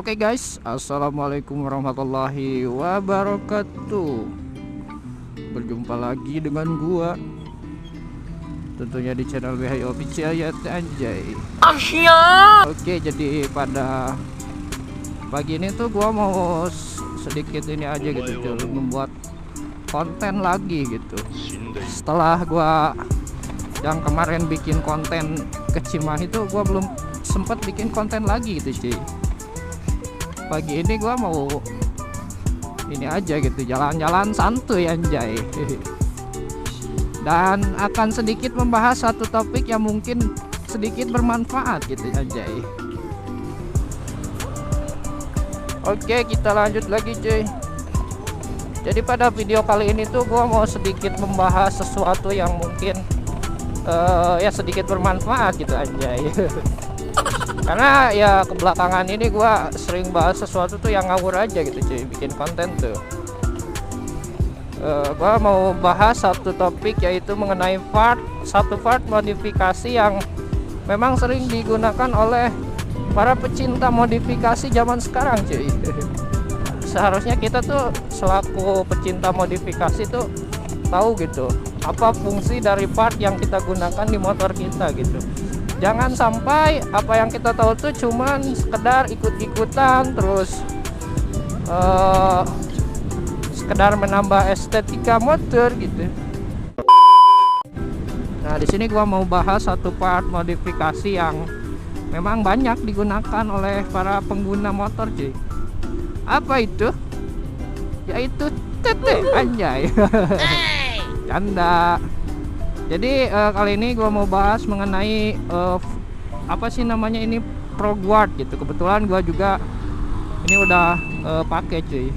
Oke guys, assalamualaikum warahmatullahi wabarakatuh. Berjumpa lagi dengan gua, tentunya di channel BHI Official ya anjay. Oke, jadi pada pagi ini tuh gua mau sedikit ini aja gitu, membuat konten lagi gitu. Setelah gua yang kemarin bikin konten ke Cimahi itu, gua belum sempet bikin konten lagi gitu cuy. Pagi ini gua mau ini aja gitu, jalan-jalan santuy anjay. Dan akan sedikit membahas satu topik yang mungkin sedikit bermanfaat gitu anjay. Oke, kita lanjut lagi cuy. Jadi pada video kali ini tuh gua mau sedikit membahas sesuatu yang mungkin ya sedikit bermanfaat gitu anjay. Karena ya kebelakangan ini gua sering bahas sesuatu tuh yang ngawur aja gitu cuy, bikin konten tuh. Gua mau bahas satu topik, yaitu mengenai satu part modifikasi yang memang sering digunakan oleh para pecinta modifikasi zaman sekarang cuy. Seharusnya kita tuh selaku pecinta modifikasi tuh tahu gitu apa fungsi dari part yang kita gunakan di motor kita gitu. Jangan sampai apa yang kita tahu tuh cuman sekedar ikut-ikutan, terus sekedar menambah estetika motor gitu. Nah, di sini gua mau bahas satu part modifikasi yang memang banyak digunakan oleh para pengguna motor cuy. Apa itu? Yaitu tete anjay. Canda. Jadi kali ini gua mau bahas mengenai apa sih namanya ini, ProGuard gitu. Kebetulan gua juga ini udah pakai cuy.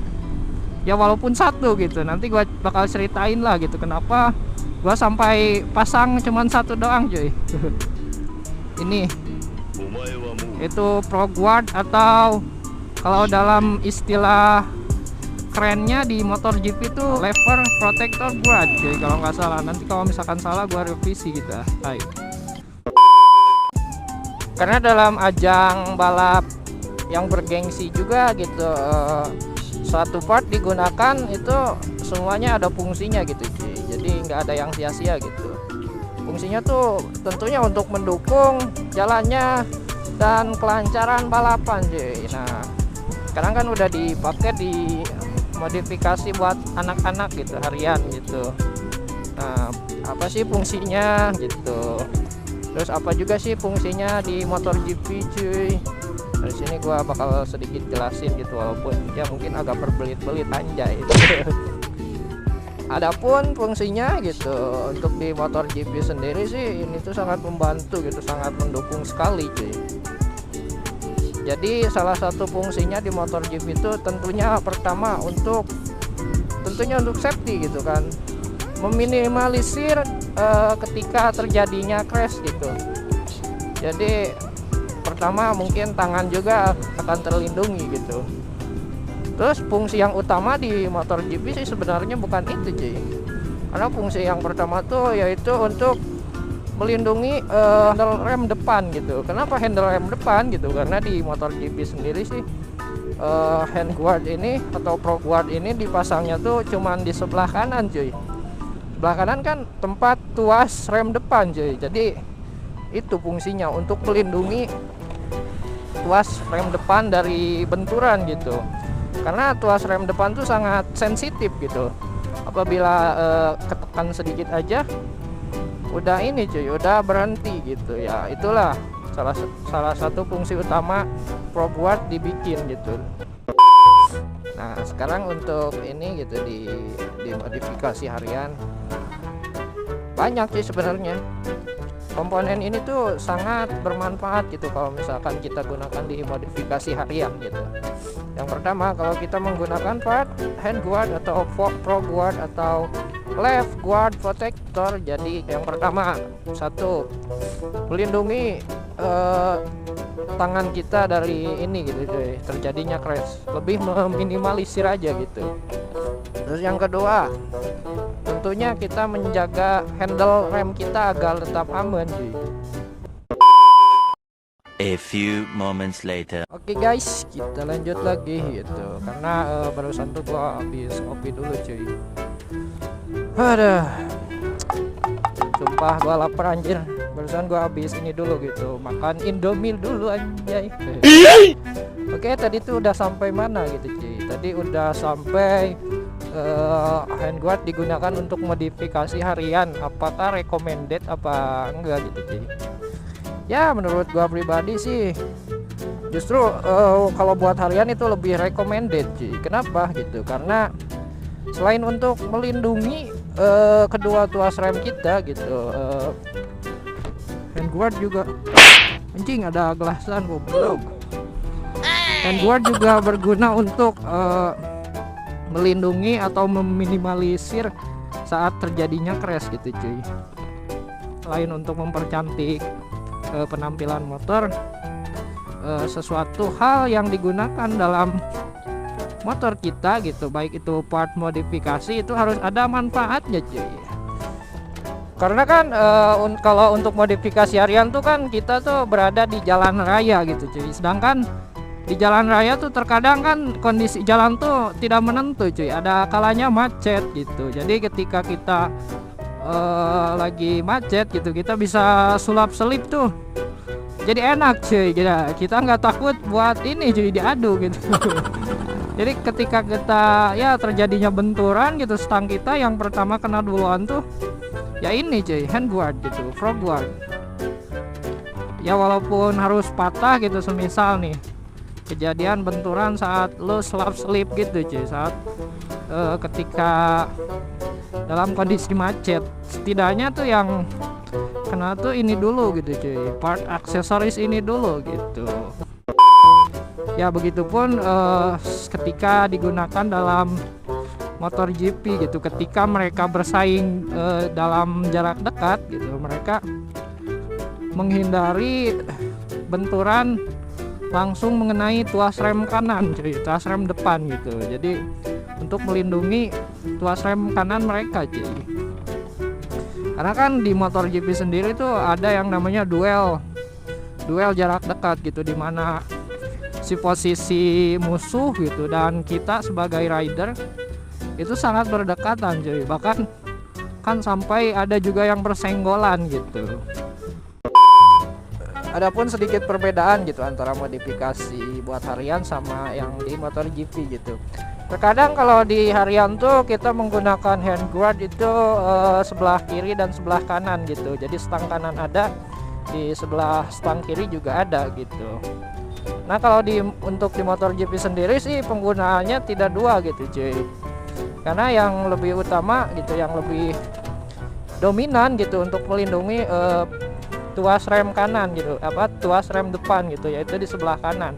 Ya walaupun satu gitu, nanti gua bakal ceritain lah gitu kenapa gua sampai pasang cuman satu doang cuy. Ini itu ProGuard, atau kalau dalam istilah kerennya di motor GP itu lever protector guard cuy, kalau nggak salah. Nanti kalau misalkan salah gua revisi gitu. Hai. Karena dalam ajang balap yang bergengsi juga gitu, suatu part digunakan itu semuanya ada fungsinya gitu cuy. Jadi nggak ada yang sia-sia gitu. Fungsinya tuh tentunya untuk mendukung jalannya dan kelancaran balapan cuy. Nah, sekarang kan udah dipakai di modifikasi buat anak-anak gitu, harian gitu. Nah, apa sih fungsinya gitu, terus apa juga sih fungsinya di motor GP cuy. Dari sini gua bakal sedikit jelasin gitu, walaupun ya mungkin agak berbelit-belit anjay. Adapun fungsinya gitu untuk di motor GP sendiri sih, ini tuh sangat membantu gitu, sangat mendukung sekali cuy. Jadi salah satu fungsinya di motor GP itu tentunya pertama untuk safety gitu kan, meminimalisir ketika terjadinya crash gitu. Jadi pertama mungkin tangan juga akan terlindungi gitu. Terus fungsi yang utama di motor GP sih sebenarnya bukan itu cuy. Karena fungsi yang pertama tuh yaitu untuk melindungi handle rem depan gitu. Kenapa handle rem depan gitu? Karena di motor GP sendiri sih hand guard ini atau pro guard ini dipasangnya tuh cuman di sebelah kanan cuy. Sebelah kanan kan tempat tuas rem depan cuy. Jadi itu fungsinya untuk melindungi tuas rem depan dari benturan gitu. Karena tuas rem depan tuh sangat sensitif gitu. Apabila ketekan sedikit aja udah ini cuy, udah berhenti gitu ya. Itulah salah satu fungsi utama ProGuard dibikin gitu. Nah, sekarang untuk ini gitu di modifikasi harian banyak sih sebenarnya. Komponen ini tuh sangat bermanfaat gitu kalau misalkan kita gunakan di modifikasi harian gitu. Yang pertama, kalau kita menggunakan part hand guard atau ProGuard atau left guard protector, jadi yang pertama satu, melindungi tangan kita dari ini gitu cuy, terjadinya crash, lebih meminimalisir aja gitu. Terus yang kedua, tentunya kita menjaga handle rem kita agar tetap aman cuy. A few moments later. Oke guys, kita lanjut lagi gitu. Karena barusan tuh gua habis kopi dulu cuy. Aduh, sumpah gua lapar anjir. Barusan gua habis ini dulu gitu, makan Indomie dulu anjay. Oke, tadi tuh udah sampai mana gitu cuy. Tadi udah sampai handguard digunakan untuk modifikasi harian. Apakah recommended apa enggak gitu cuy. Ya menurut gua pribadi sih justru kalau buat harian itu lebih recommended cuy. Kenapa gitu? Karena selain untuk melindungi kedua tuas rem kita gitu, handguard juga anjing ada gelasan goblok. Handguard juga berguna untuk melindungi atau meminimalisir saat terjadinya crash gitu cuy. Selain untuk mempercantik penampilan motor, sesuatu hal yang digunakan dalam motor kita gitu, baik itu part modifikasi, itu harus ada manfaatnya cuy. Karena kan kalau untuk modifikasi harian tuh kan kita tuh berada di jalan raya gitu cuy. Sedangkan di jalan raya tuh terkadang kan kondisi jalan tuh tidak menentu cuy, ada kalanya macet gitu. Jadi ketika kita lagi macet gitu, kita bisa sulap selip tuh, jadi enak cuy. Kita nggak takut buat ini cuy, diadu gitu. Jadi ketika kita ya terjadinya benturan gitu, stang kita yang pertama kena duluan tuh ya ini cuy, handguard gitu, frog guard. Ya walaupun harus patah gitu, semisal nih kejadian benturan saat lo selap selip gitu cuy, saat ketika dalam kondisi macet, setidaknya tuh yang kena tuh ini dulu gitu cuy, part aksesoris ini dulu gitu. Ya begitupun ketika digunakan dalam motor GP gitu, ketika mereka bersaing dalam jarak dekat gitu, mereka menghindari benturan langsung mengenai tuas rem kanan cuy, tuas rem depan gitu. Jadi untuk melindungi tuas rem kanan mereka cuy. Karena kan di motor GP sendiri tuh ada yang namanya duel jarak dekat gitu, dimana si posisi musuh gitu dan kita sebagai rider itu sangat berdekatan cuy. Bahkan kan sampai ada juga yang bersenggolan gitu. Adapun sedikit perbedaan gitu antara modifikasi buat harian sama yang di motor GP gitu. Terkadang kalau di harian tuh kita menggunakan handguard itu sebelah kiri dan sebelah kanan gitu. Jadi stang kanan ada, di sebelah stang kiri juga ada gitu. Nah kalau untuk di motor GP sendiri sih penggunaannya tidak dua gitu cuy. Karena yang lebih utama gitu, yang lebih dominan gitu untuk melindungi tuas rem kanan gitu, tuas rem depan gitu, yaitu di sebelah kanan.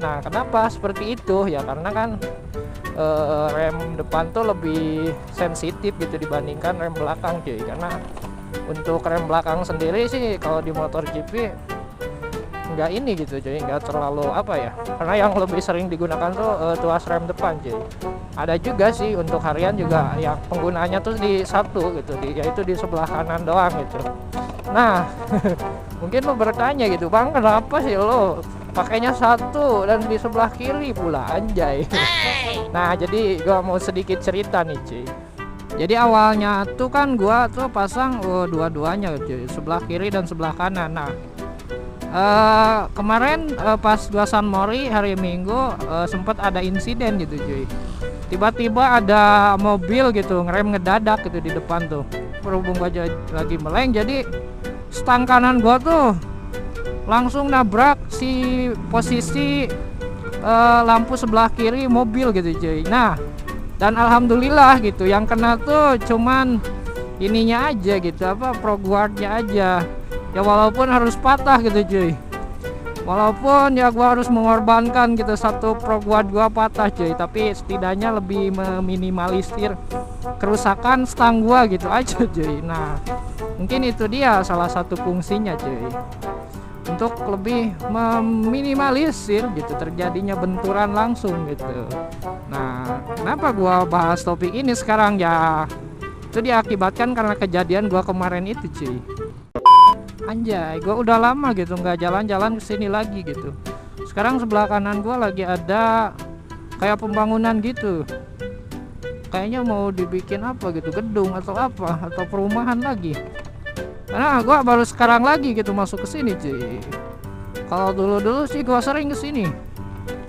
Nah kenapa seperti itu ya, karena kan rem depan tuh lebih sensitif gitu dibandingkan rem belakang cuy. Karena untuk rem belakang sendiri sih kalau di motor GP nggak ini gitu cuy, nggak terlalu apa ya, karena yang lebih sering digunakan tuh tuas rem depan cuy. Ada juga sih untuk harian juga yang penggunaannya tuh di satu gitu, yaitu di sebelah kanan doang gitu. Nah mungkin lo bertanya gitu, bang kenapa sih lo pakainya satu dan di sebelah kiri pula anjay. Nah jadi gua mau sedikit cerita nih cuy. Jadi awalnya tuh kan gua tuh pasang dua-duanya cuy, sebelah kiri dan sebelah kanan. Nah kemarin pas gua San Mori hari Minggu sempat ada insiden gitu cuy. Tiba-tiba ada mobil gitu ngerem ngedadak gitu di depan tuh. Berhubung gua lagi meleng, jadi stang kanan gua tuh langsung nabrak si posisi lampu sebelah kiri mobil gitu cuy. Nah dan alhamdulillah gitu, yang kena tuh cuman ininya aja gitu, frog guardnya aja. Ya walaupun harus patah gitu cuy, walaupun ya gua harus mengorbankan gitu satu frog guard gua patah cuy, tapi setidaknya lebih meminimalisir kerusakan stang gua gitu aja cuy. Nah mungkin itu dia salah satu fungsinya cuy, untuk lebih meminimalisir gitu terjadinya benturan langsung gitu. Nah kenapa gua bahas topik ini sekarang ya, itu diakibatkan karena kejadian gua kemarin itu cuy. Anjay, gua udah lama gitu nggak jalan-jalan ke sini lagi gitu. Sekarang sebelah kanan gua lagi ada kayak pembangunan gitu. Kayaknya mau dibikin apa gitu, gedung atau apa, atau perumahan lagi. Karena gua baru sekarang lagi gitu masuk ke sini, cuy. Kalau dulu-dulu sih gua sering ke sini.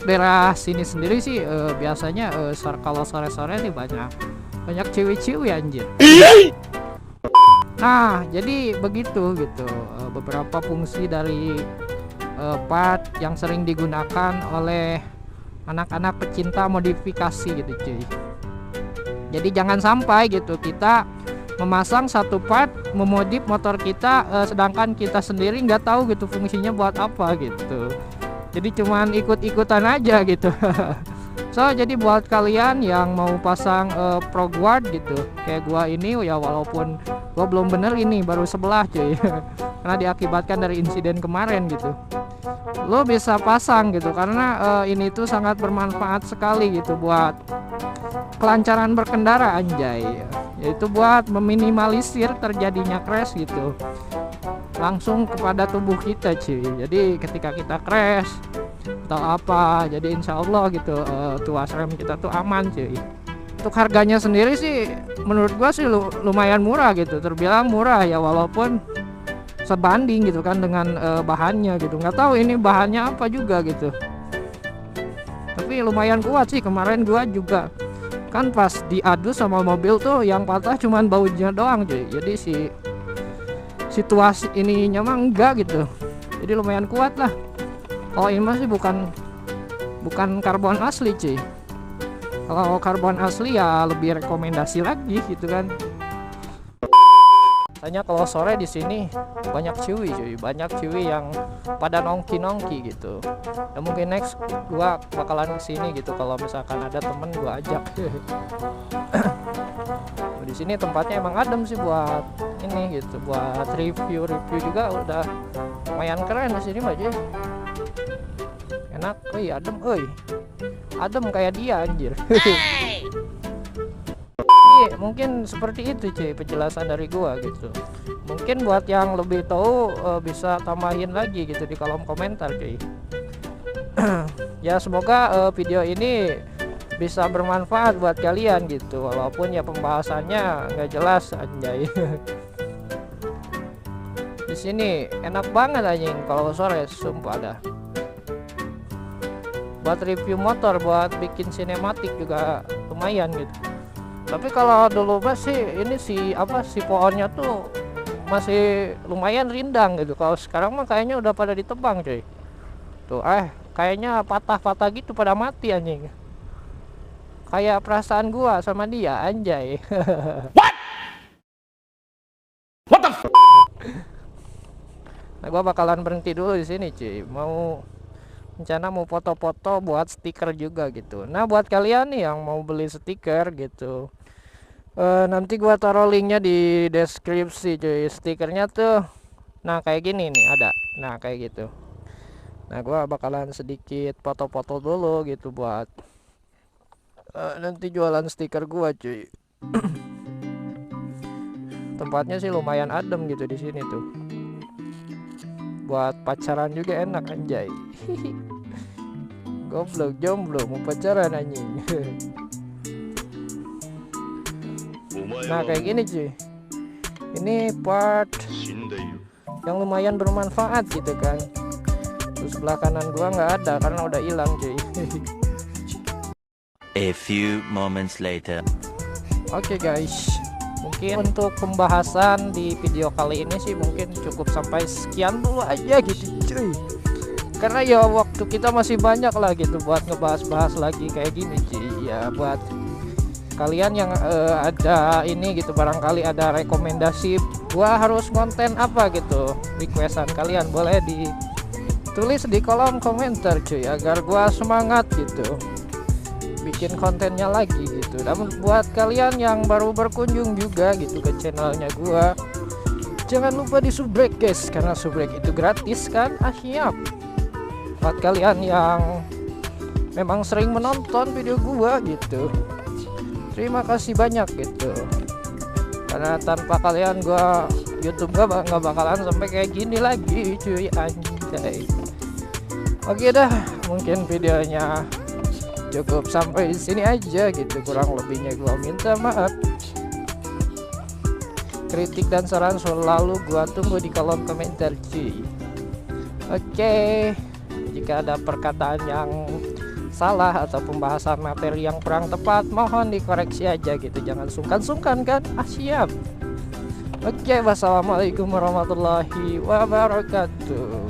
Daerah sini sendiri sih biasanya kalau sore-sore nih banyak cewek-cewek anjir. Nah, jadi begitu gitu beberapa fungsi dari part yang sering digunakan oleh anak-anak pecinta modifikasi gitu, cuy. Jadi jangan sampai gitu kita memasang satu part memodif motor kita sedangkan kita sendiri nggak tahu gitu fungsinya buat apa gitu. Jadi cuman ikut-ikutan aja gitu. So jadi buat kalian yang mau pasang Pro Guard gitu kayak gua ini ya, walaupun gua belum bener ini baru sebelah cuy. Karena diakibatkan dari insiden kemarin gitu, lo bisa pasang gitu karena ini tuh sangat bermanfaat sekali gitu buat kelancaran berkendara anjay, yaitu buat meminimalisir terjadinya crash gitu langsung kepada tubuh kita cuy. Jadi ketika kita crash atau apa, jadi insya Allah gitu tuas rem kita tuh aman cuy. Untuk harganya sendiri sih menurut gua sih lumayan murah gitu, terbilang murah ya, walaupun sebanding gitu kan dengan bahannya gitu. Nggak tahu ini bahannya apa juga gitu, tapi lumayan kuat sih. Kemarin gua juga kan pas diadu sama mobil tuh yang patah cuman baunya doang cuy. Jadi situasi ininya mah enggak gitu, jadi lumayan kuat lah. Oh ini masih bukan karbon asli cuy. Kalau karbon asli ya lebih rekomendasi lagi gitu kan. Tanya kalau sore di sini banyak ciwi cuy, banyak ciwi yang pada nongki gitu. Ya mungkin next gua bakalan kesini gitu kalau misalkan ada temen gua ajak. Di sini tempatnya emang adem sih buat ini gitu, buat review juga udah lumayan keren di sini mah cuy. Enak, adem kayak dia anjir. Mungkin seperti itu cuy penjelasan dari gua gitu. Mungkin buat yang lebih tahu bisa tambahin lagi gitu di kolom komentar cuy. Ya semoga video ini bisa bermanfaat buat kalian gitu, walaupun ya pembahasannya nggak jelas anjay. Di sini enak banget anjing kalau sore, sumpah dah. Buat review motor, buat bikin sinematik juga lumayan gitu. Tapi kalau dulu sih ini si pohonnya tuh masih lumayan rindang gitu. Kalau sekarang mah kayaknya udah pada ditebang cuy. Tuh kayaknya patah-patah gitu, pada mati anjing. Kayak perasaan gua sama dia anjay. What the Nah gua bakalan berhenti dulu di sini cuy. Rencana mau foto-foto buat stiker juga gitu. Nah buat kalian nih yang mau beli stiker gitu, nanti gua taruh linknya di deskripsi cuy. Stikernya tuh nah kayak gini nih ada, nah kayak gitu. Nah gua bakalan sedikit foto-foto dulu gitu buat nanti jualan stiker gua cuy. Tempatnya sih lumayan adem gitu di sini tuh. Buat pacaran juga enak anjay. Goblok jomblo mau pacaran anjing. Nah kayak gini cuy. Ini part yang lumayan bermanfaat gitu kan. Terus sebelah kanan gua nggak ada karena udah hilang cuy. A few moments later. Oke guys, mungkin untuk pembahasan di video kali ini sih mungkin cukup sampai sekian dulu aja gitu cuy. Karena ya waktu kita masih banyak lah gitu buat ngebahas-bahas lagi kayak gini cuy. Ya buat kalian yang ada ini gitu, barangkali ada rekomendasi gua harus konten apa gitu, requestan kalian boleh ditulis di kolom komentar cuy, agar gua semangat gitu bikin kontennya lagi gitu. Dan buat kalian yang baru berkunjung juga gitu ke channelnya gua, jangan lupa di subrek guys, karena subrek itu gratis kan. Siap. Buat kalian yang memang sering menonton video gua gitu, terima kasih banyak gitu, karena tanpa kalian gua YouTube nggak bakalan sampai kayak gini lagi cuy, anjay. Oke dah, mungkin videonya cukup sampai di sini aja gitu, kurang lebihnya gua minta maaf. Kritik dan saran selalu gua tunggu di kolom komentar cuy. Oke, jika ada perkataan yang salah atau pembahasan materi yang kurang tepat, mohon dikoreksi aja gitu, jangan sungkan-sungkan kan. Siap. Oke, wassalamualaikum warahmatullahi wabarakatuh.